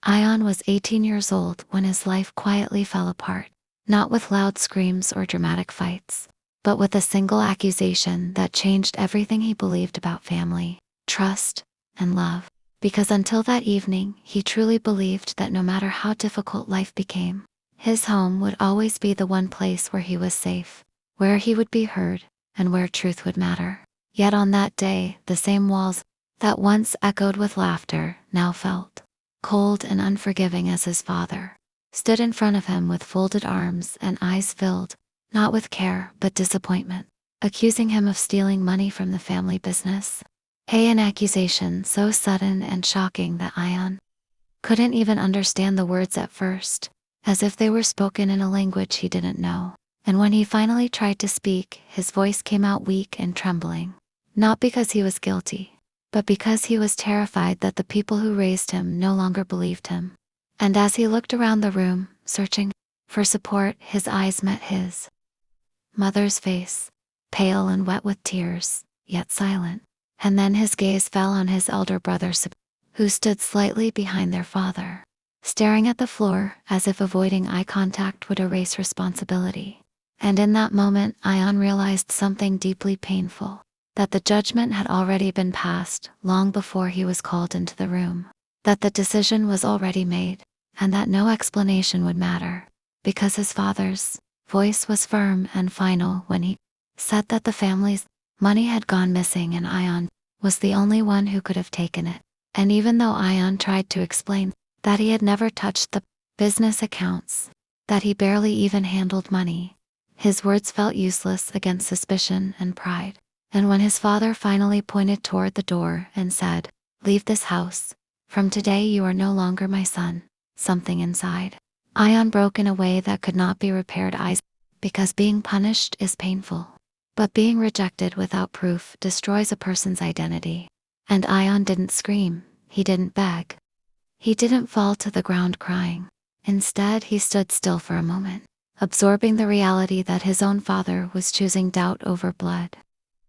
Ion was 18 years old when his life quietly fell apart, not with loud screams or dramatic fights, but with a single accusation that changed everything he believed about family, trust, and love. Because until that evening, he truly believed that no matter how difficult life became, his home would always be the one place where he was safe, where he would be heard, and where truth would matter. Yet on that day, the same walls that once echoed with laughter now felt cold and unforgiving as his father stood in front of him with folded arms and eyes filled, not with care but disappointment, accusing him of stealing money from the family business. An accusation so sudden and shocking that Ion couldn't even understand the words at first, as if they were spoken in a language he didn't know. And when he finally tried to speak, his voice came out weak and trembling, not because he was guilty, but because he was terrified that the people who raised him no longer believed him. And as he looked around the room, searching for support, his eyes met his mother's face, pale and wet with tears, yet silent. And then his gaze fell on his elder brother, who stood slightly behind their father, staring at the floor as if avoiding eye contact would erase responsibility. And in that moment, Ion realized something deeply painful, that the judgment had already been passed long before he was called into the room, that the decision was already made, and that no explanation would matter, because his father's voice was firm and final when he said that the family's money had gone missing and Ion was the only one who could have taken it. And even though Ion tried to explain that he had never touched the business accounts, that he barely even handled money, his words felt useless against suspicion and pride. And when his father finally pointed toward the door and said, "Leave this house. From today you are no longer my son," something inside Ion broke in a way that could not be repaired. Because being punished is painful, but being rejected without proof destroys a person's identity. And Ion didn't scream, he didn't beg, he didn't fall to the ground crying. Instead, he stood still for a moment, absorbing the reality that his own father was choosing doubt over blood,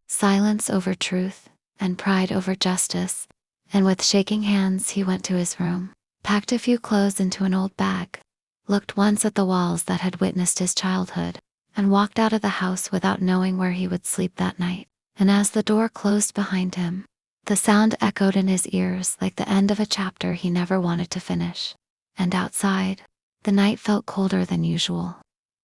silence over truth, and pride over justice. And with shaking hands, he went to his room, packed a few clothes into an old bag, looked once at the walls that had witnessed his childhood, and walked out of the house without knowing where he would sleep that night. And as the door closed behind him, the sound echoed in his ears like the end of a chapter he never wanted to finish. And outside, the night felt colder than usual.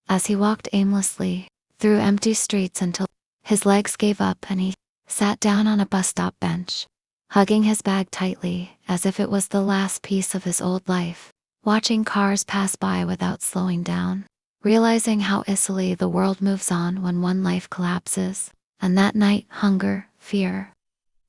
As he walked aimlessly through empty streets until his legs gave up and he sat down on a bus stop bench, hugging his bag tightly as if it was the last piece of his old life, watching cars pass by without slowing down, realizing how easily the world moves on when one life collapses. And that night, hunger, fear,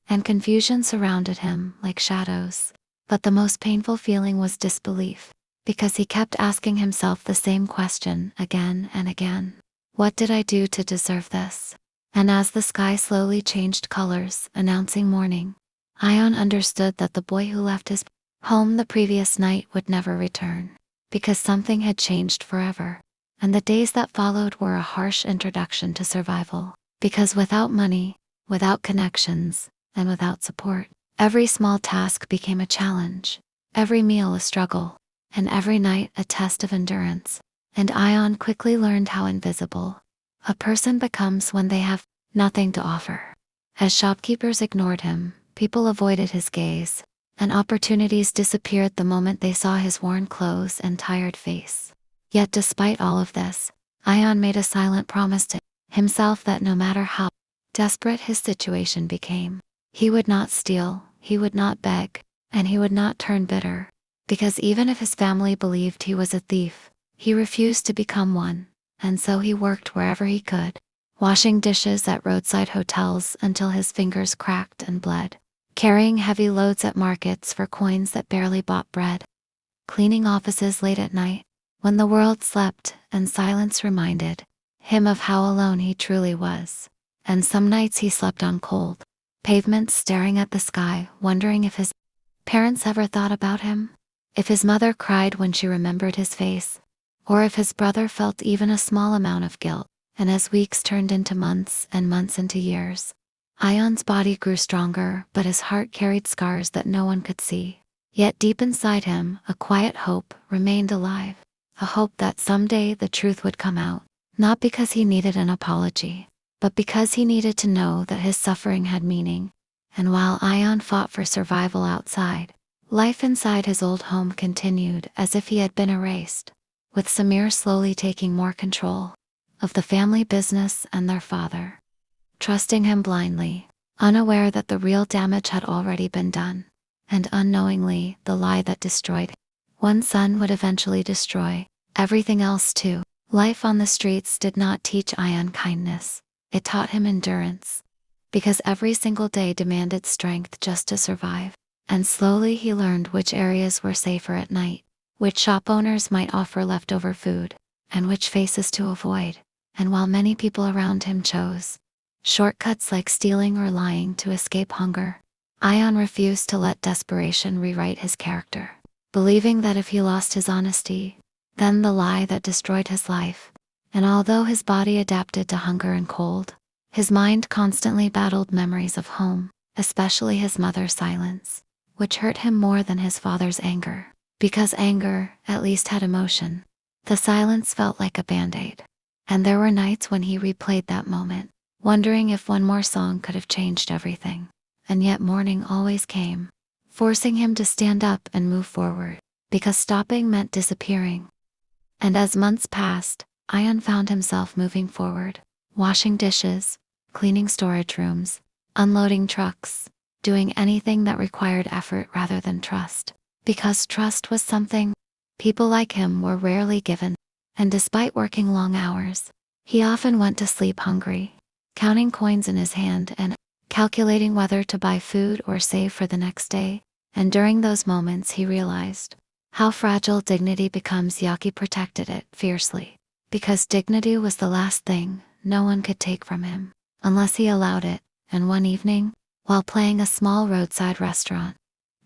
and confusion surrounded him like shadows. But the most painful feeling was disbelief, because he kept asking himself the same question again and again. What did I do to deserve this? And as the sky slowly changed colors, announcing morning, Ion understood that the boy who left his home the previous night would never return, because something had changed forever. And the days that followed were a harsh introduction to survival, because without money, without connections, and without support, every small task became a challenge, every meal a struggle, and every night a test of endurance. And Ion quickly learned how invisible a person becomes when they have nothing to offer. As shopkeepers ignored him, people avoided his gaze, and opportunities disappeared the moment they saw his worn clothes and tired face. Yet despite all of this, Ion made a silent promise to himself that no matter how desperate his situation became, he would not steal, he would not beg, and he would not turn bitter. Because even if his family believed he was a thief, he refused to become one. And so he worked wherever he could, washing dishes at roadside hotels until his fingers cracked and bled, carrying heavy loads at markets for coins that barely bought bread, cleaning offices late at night, when the world slept and silence reminded him of how alone he truly was. And some nights he slept on cold pavements, staring at the sky, wondering if his parents ever thought about him, if his mother cried when she remembered his face, or if his brother felt even a small amount of guilt. And as weeks turned into months and months into years, Ion's body grew stronger, but his heart carried scars that no one could see. Yet deep inside him, a quiet hope remained alive. A hope that someday the truth would come out, not because he needed an apology, but because he needed to know that his suffering had meaning. And while Ion fought for survival outside, life inside his old home continued as if he had been erased, with Samir slowly taking more control of the family business and their father, trusting him blindly, unaware that the real damage had already been done, and unknowingly the lie that destroyed one son would eventually destroy everything else too. Life on the streets did not teach Ion kindness, it taught him endurance, because every single day demanded strength just to survive. And slowly he learned which areas were safer at night, which shop owners might offer leftover food, and which faces to avoid. And while many people around him chose shortcuts like stealing or lying to escape hunger, Ion refused to let desperation rewrite his character, believing that if he lost his honesty, then the lie that destroyed his life. And although his body adapted to hunger and cold, his mind constantly battled memories of home, especially his mother's silence, which hurt him more than his father's anger. Because anger, at least, had emotion, the silence felt like a band-aid. And there were nights when he replayed that moment, wondering if one more song could have changed everything. And yet morning always came, forcing him to stand up and move forward, because stopping meant disappearing. And as months passed, Ion found himself moving forward, washing dishes, cleaning storage rooms, unloading trucks, doing anything that required effort rather than trust. Because trust was something people like him were rarely given. And despite working long hours, he often went to sleep hungry, counting coins in his hand and calculating whether to buy food or save for the next day. And during those moments he realized how fragile dignity becomes. Yaki protected it fiercely, because dignity was the last thing no one could take from him, unless he allowed it. And one evening, while playing a small roadside restaurant,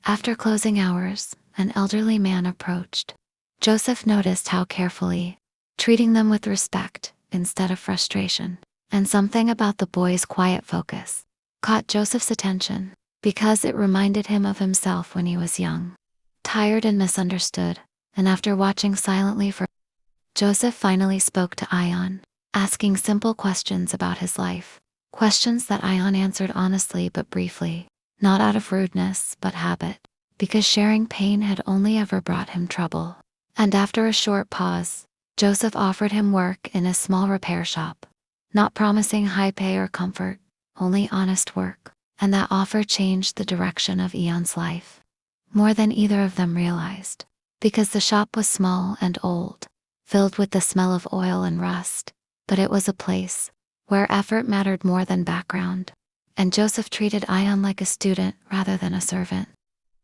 after closing hours, an elderly man approached. Joseph noticed how carefully, treating them with respect instead of frustration. And something about the boy's quiet focus caught Joseph's attention, because it reminded him of himself when he was young, tired and misunderstood. And after watching silently for, Joseph finally spoke to Ion, asking simple questions about his life. Questions that Ion answered honestly but briefly, not out of rudeness but habit, because sharing pain had only ever brought him trouble. And after a short pause, Joseph offered him work in a small repair shop, not promising high pay or comfort, only honest work. And that offer changed the direction of Ion's life, more than either of them realized, because the shop was small and old, filled with the smell of oil and rust, but it was a place where effort mattered more than background. And Joseph treated Ion like a student rather than a servant,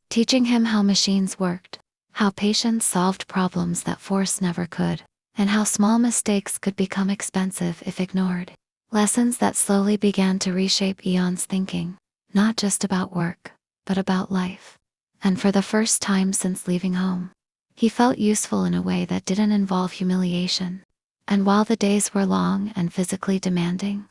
teaching him how machines worked, how patience solved problems that force never could, and how small mistakes could become expensive if ignored. Lessons that slowly began to reshape Ion's thinking, not just about work, but about life. And for the first time since leaving home, he felt useful in a way that didn't involve humiliation. And while the days were long and physically demanding,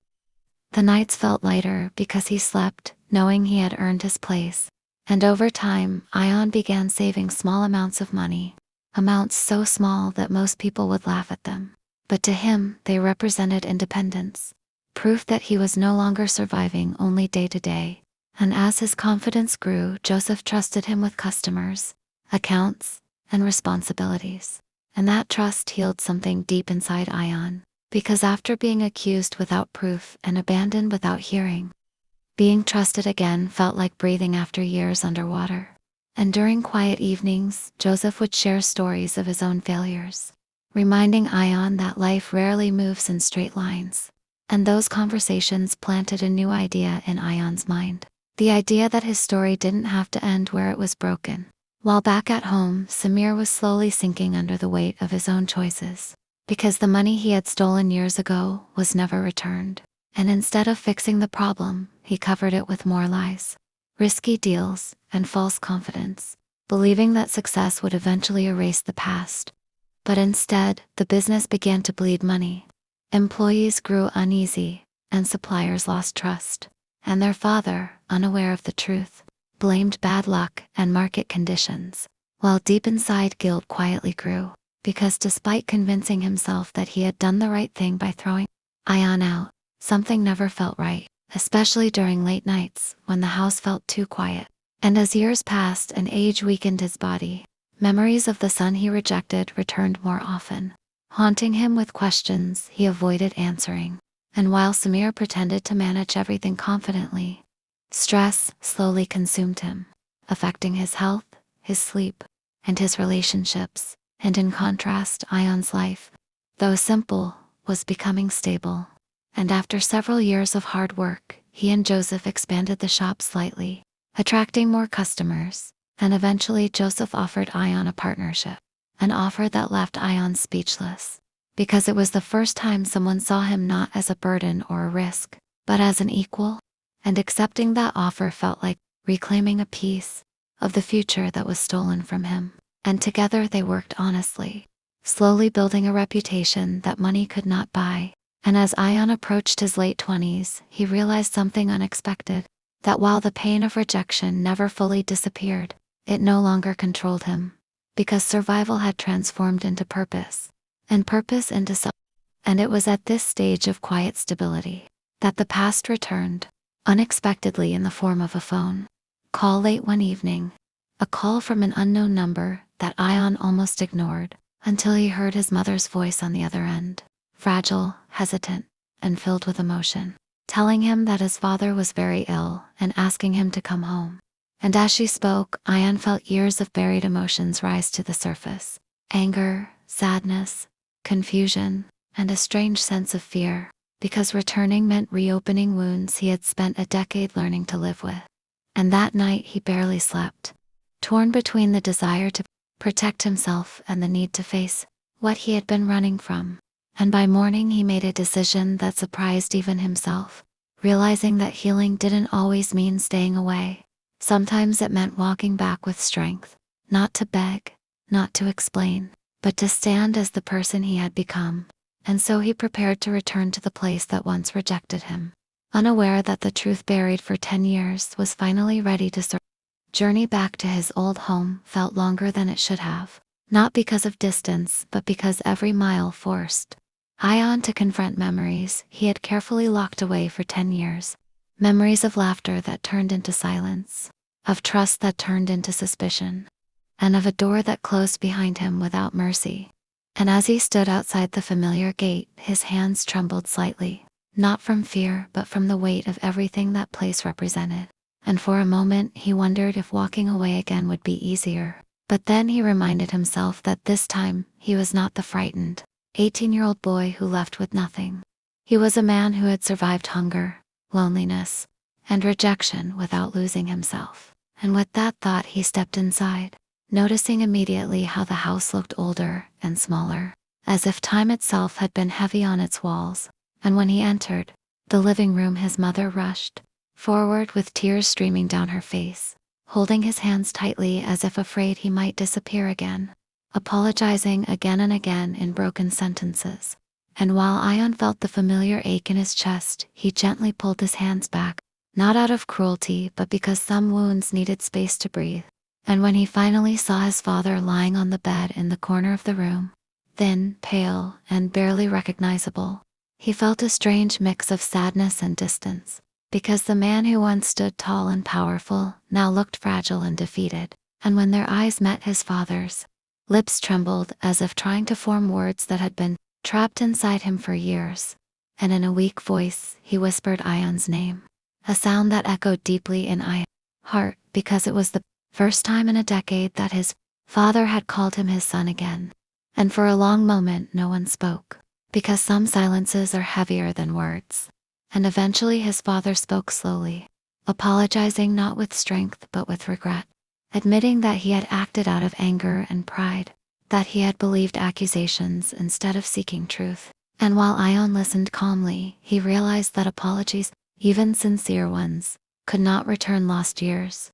the nights felt lighter because he slept, knowing he had earned his place. And over time, Ion began saving small amounts of money, amounts so small that most people would laugh at them. But to him, they represented independence, proof that he was no longer surviving only day to day. And as his confidence grew, Joseph trusted him with customers, accounts, and responsibilities. And that trust healed something deep inside Ion, because after being accused without proof and abandoned without hearing, being trusted again felt like breathing after years underwater. And during quiet evenings, Joseph would share stories of his own failures, reminding Ion that life rarely moves in straight lines. And those conversations planted a new idea in Ion's mind, the idea that his story didn't have to end where it was broken. While back at home, Samir was slowly sinking under the weight of his own choices, because the money he had stolen years ago was never returned. And instead of fixing the problem, he covered it with more lies, risky deals, and false confidence, believing that success would eventually erase the past. But instead, the business began to bleed money. Employees grew uneasy, and suppliers lost trust. And their father, unaware of the truth, blamed bad luck and market conditions, while deep inside guilt quietly grew, because despite convincing himself that he had done the right thing by throwing Ion out, something never felt right, especially during late nights when the house felt too quiet. And as years passed and age weakened his body, memories of the son he rejected returned more often, haunting him with questions he avoided answering. And while Samir pretended to manage everything confidently, stress slowly consumed him, affecting his health, his sleep, and his relationships. And in contrast, Ion's life, though simple, was becoming stable. And after several years of hard work, he and Joseph expanded the shop slightly, attracting more customers, and eventually Joseph offered Ion a partnership, an offer that left Ion speechless, because it was the first time someone saw him not as a burden or a risk, but as an equal, and accepting that offer felt like reclaiming a piece of the future that was stolen from him. And together they worked honestly, slowly building a reputation that money could not buy. And as Ion approached his late 20s, he realized something unexpected, that while the pain of rejection never fully disappeared, it no longer controlled him, because survival had transformed into purpose, and purpose into self. And it was at this stage of quiet stability that the past returned, unexpectedly in the form of a phone call late one evening, a call from an unknown number that Ion almost ignored, until he heard his mother's voice on the other end, fragile, hesitant, and filled with emotion, telling him that his father was very ill and asking him to come home. And as she spoke, Ion felt years of buried emotions rise to the surface: anger, sadness, confusion, and a strange sense of fear, because returning meant reopening wounds he had spent a decade learning to live with. And that night he barely slept, torn between the desire to protect himself and the need to face what he had been running from. And by morning he made a decision that surprised even himself, realizing that healing didn't always mean staying away. Sometimes it meant walking back with strength, not to beg, not to explain, but to stand as the person he had become. And so he prepared to return to the place that once rejected him, unaware that the truth buried for 10 years was finally ready to surface. Journey back to his old home felt longer than it should have, not because of distance but because every mile forced Ion to confront memories he had carefully locked away for 10 years, memories of laughter that turned into silence, of trust that turned into suspicion, and of a door that closed behind him without mercy. And as he stood outside the familiar gate, his hands trembled slightly, not from fear but from the weight of everything that place represented. And for a moment he wondered if walking away again would be easier. But then he reminded himself that this time he was not the frightened 18-year-old boy who left with nothing. He was a man who had survived hunger, loneliness, and rejection without losing himself. And with that thought he stepped inside, noticing immediately how the house looked older and smaller, as if time itself had been heavy on its walls. And when he entered the living room, his mother rushed forward with tears streaming down her face, holding his hands tightly as if afraid he might disappear again, apologizing again and again in broken sentences. And while Ion felt the familiar ache in his chest, he gently pulled his hands back, not out of cruelty but because some wounds needed space to breathe. And when he finally saw his father lying on the bed in the corner of the room, thin, pale, and barely recognizable, he felt a strange mix of sadness and distance, because the man who once stood tall and powerful now looked fragile and defeated. And when their eyes met his father's, lips trembled as if trying to form words that had been trapped inside him for years. And in a weak voice, he whispered Ion's name, a sound that echoed deeply in Ion's heart, because it was the first time in a decade that his father had called him his son again. And for a long moment no one spoke, because some silences are heavier than words. And eventually his father spoke slowly, apologizing not with strength but with regret, admitting that he had acted out of anger and pride, that he had believed accusations instead of seeking truth. And while Ion listened calmly, he realized that apologies, even sincere ones, could not return lost years,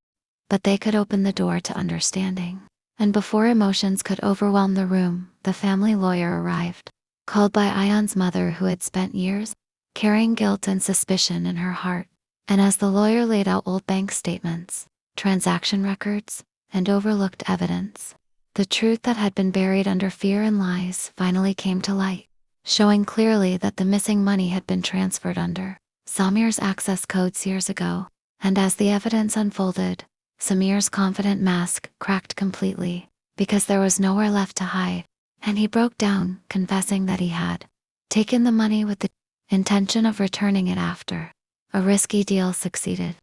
but they could open the door to understanding. And before emotions could overwhelm the room, the family lawyer arrived, called by Ion's mother, who had spent years carrying guilt and suspicion in her heart. And as the lawyer laid out old bank statements, transaction records, and overlooked evidence. The truth that had been buried under fear and lies finally came to light, showing clearly that the missing money had been transferred under Samir's access codes years ago. And as the evidence unfolded, Samir's confident mask cracked completely, because there was nowhere left to hide, and he broke down, confessing that he had taken the money with the intention of returning it after a risky deal succeeded.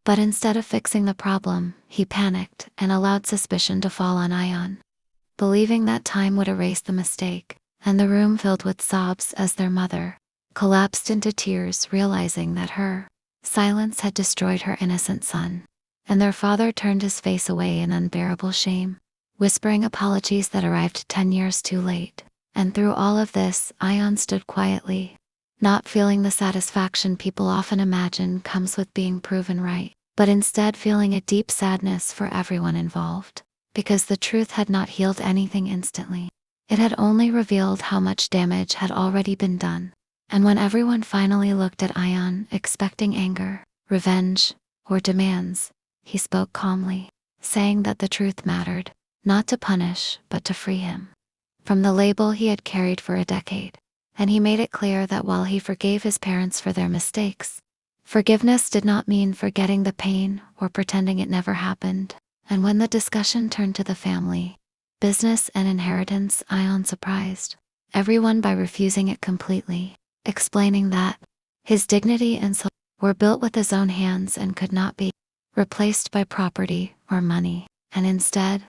But instead of fixing the problem, he panicked and allowed suspicion to fall on Ion, believing that time would erase the mistake, and the room filled with sobs as their mother collapsed into tears, realizing that her silence had destroyed her innocent son. And their father turned his face away in unbearable shame, whispering apologies that arrived 10 years too late. And through all of this, Ion stood quietly, not feeling the satisfaction people often imagine comes with being proven right, but instead feeling a deep sadness for everyone involved, because the truth had not healed anything instantly. It had only revealed how much damage had already been done. And when everyone finally looked at Ion, expecting anger, revenge, or demands, he spoke calmly, saying that the truth mattered, not to punish, but to free him from the label he had carried for a decade. And he made it clear that while he forgave his parents for their mistakes, forgiveness did not mean forgetting the pain or pretending it never happened. And when the discussion turned to the family, business, and inheritance, Ion surprised everyone by refusing it completely, explaining that his dignity and soul were built with his own hands and could not be replaced by property or money. And instead,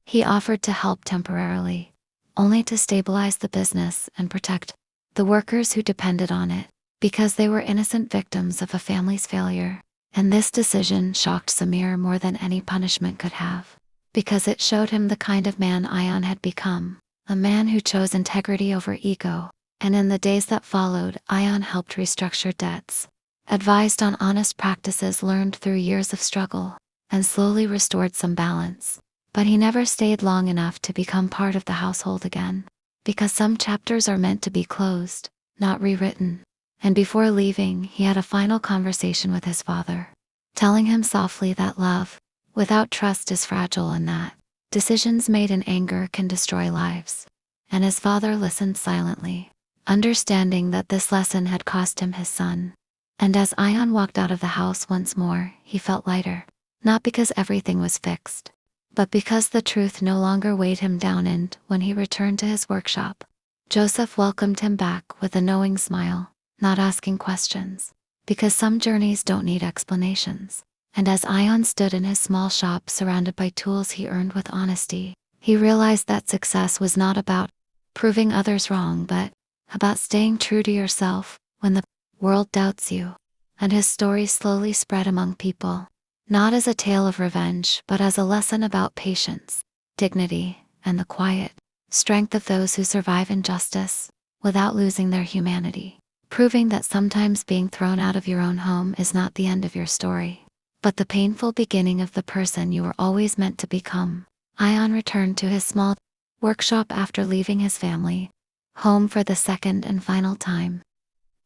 he offered to help temporarily, only to stabilize the business and protect the workers who depended on it, because they were innocent victims of a family's failure. And this decision shocked Samir more than any punishment could have, because it showed him the kind of man Ion had become, a man who chose integrity over ego. And in the days that followed, Ion helped restructure debts, advised on honest practices learned through years of struggle, and slowly restored some balance. But he never stayed long enough to become part of the household again, because some chapters are meant to be closed, not rewritten. And before leaving, he had a final conversation with his father, telling him softly that love without trust is fragile and that decisions made in anger can destroy lives. And his father listened silently, understanding that this lesson had cost him his son. And as Ion walked out of the house once more, he felt lighter, not because everything was fixed, but because the truth no longer weighed him down. And when he returned to his workshop, Joseph welcomed him back with a knowing smile, not asking questions, because some journeys don't need explanations. And as Ion stood in his small shop surrounded by tools he earned with honesty, he realized that success was not about proving others wrong, but about staying true to yourself when the world doubts you. And his story slowly spread among people, not as a tale of revenge, but as a lesson about patience, dignity, and the quiet strength of those who survive injustice without losing their humanity, proving that sometimes being thrown out of your own home is not the end of your story, but the painful beginning of the person you were always meant to become. Ion returned to his small workshop after leaving his family home for the second and final time.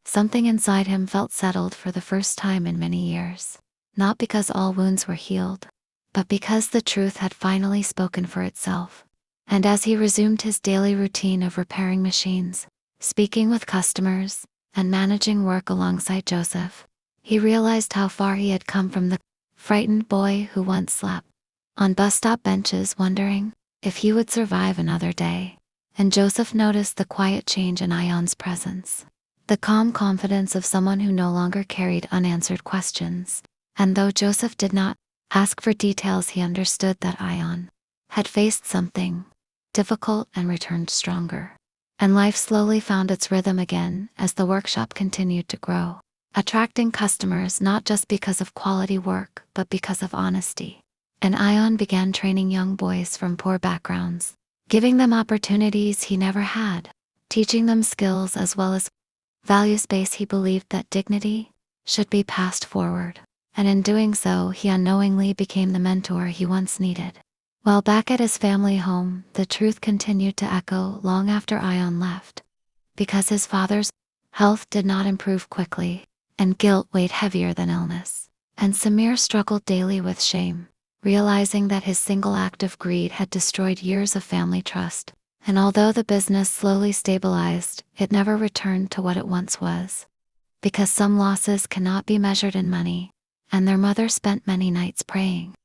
Something inside him felt settled for the first time in many years, not because all wounds were healed, but because the truth had finally spoken for itself. And as he resumed his daily routine of repairing machines, speaking with customers, and managing work alongside Joseph, he realized how far he had come from the frightened boy who once slept on bus stop benches wondering if he would survive another day. And Joseph noticed the quiet change in Ion's presence, the calm confidence of someone who no longer carried unanswered questions. And though Joseph did not ask for details, he understood that Ion had faced something difficult and returned stronger. And life slowly found its rhythm again as the workshop continued to grow, attracting customers not just because of quality work, but because of honesty. And Ion began training young boys from poor backgrounds, giving them opportunities he never had, teaching them skills as well as values-based. He believed that dignity should be passed forward, and in doing so, he unknowingly became the mentor he once needed. While back at his family home, the truth continued to echo long after Ion left, because his father's health did not improve quickly, and guilt weighed heavier than illness. And Samir struggled daily with shame, realizing that his single act of greed had destroyed years of family trust. And although the business slowly stabilized, it never returned to what it once was. Because some losses cannot be measured in money, and their mother spent many nights praying,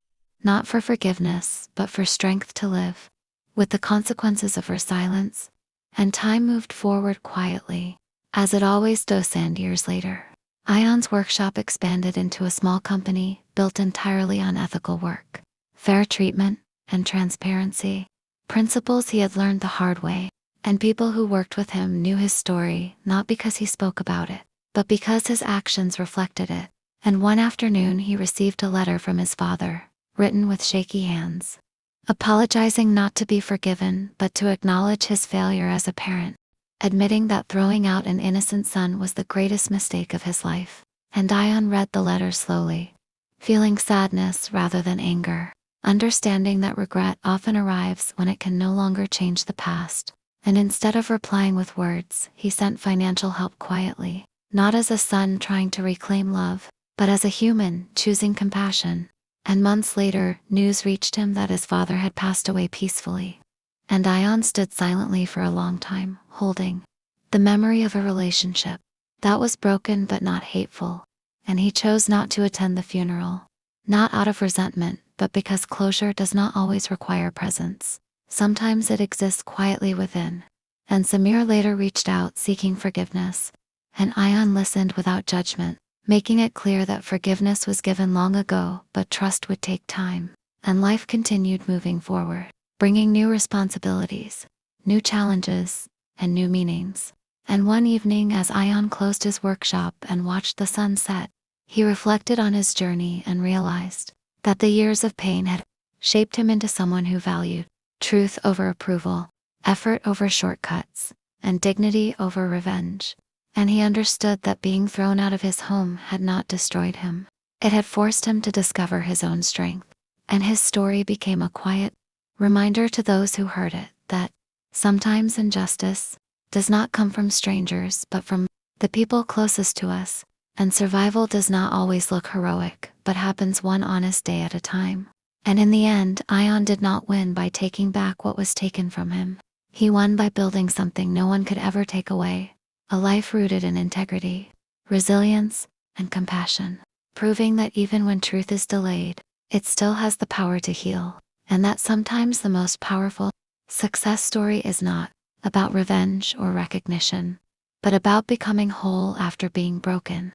not for forgiveness, but for strength to live with the consequences of her silence. And time moved forward quietly, as it always does. And years later, Ion's workshop expanded into a small company built entirely on ethical work, fair treatment, and transparency, principles he had learned the hard way. And people who worked with him knew his story, not because he spoke about it, but because his actions reflected it. And one afternoon he received a letter from his father, written with shaky hands, apologizing not to be forgiven but to acknowledge his failure as a parent, admitting that throwing out an innocent son was the greatest mistake of his life. And Ion read the letter slowly, feeling sadness rather than anger, understanding that regret often arrives when it can no longer change the past. And instead of replying with words, he sent financial help quietly, not as a son trying to reclaim love, but as a human choosing compassion. And months later, news reached him that his father had passed away peacefully. And Ion stood silently for a long time, holding the memory of a relationship that was broken but not hateful. And he chose not to attend the funeral, not out of resentment, but because closure does not always require presence. Sometimes it exists quietly within. And Samir later reached out seeking forgiveness, and Ion listened without judgment, making it clear that forgiveness was given long ago, but trust would take time. And life continued moving forward, bringing new responsibilities, new challenges, and new meanings. And one evening, as Ion closed his workshop and watched the sun set, he reflected on his journey and realized that the years of pain had shaped him into someone who valued truth over approval, effort over shortcuts, and dignity over revenge. And he understood that being thrown out of his home had not destroyed him. It had forced him to discover his own strength. And his story became a quiet reminder to those who heard it that sometimes injustice does not come from strangers but from the people closest to us. And survival does not always look heroic, but happens one honest day at a time. And in the end, Ion did not win by taking back what was taken from him. He won by building something no one could ever take away. A life rooted in integrity, resilience, and compassion, proving that even when truth is delayed, it still has the power to heal. And that sometimes the most powerful success story is not about revenge or recognition, but about becoming whole after being broken.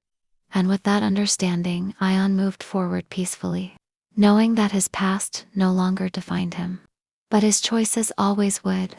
And with that understanding, Ion moved forward peacefully, knowing that his past no longer defined him, but his choices always would.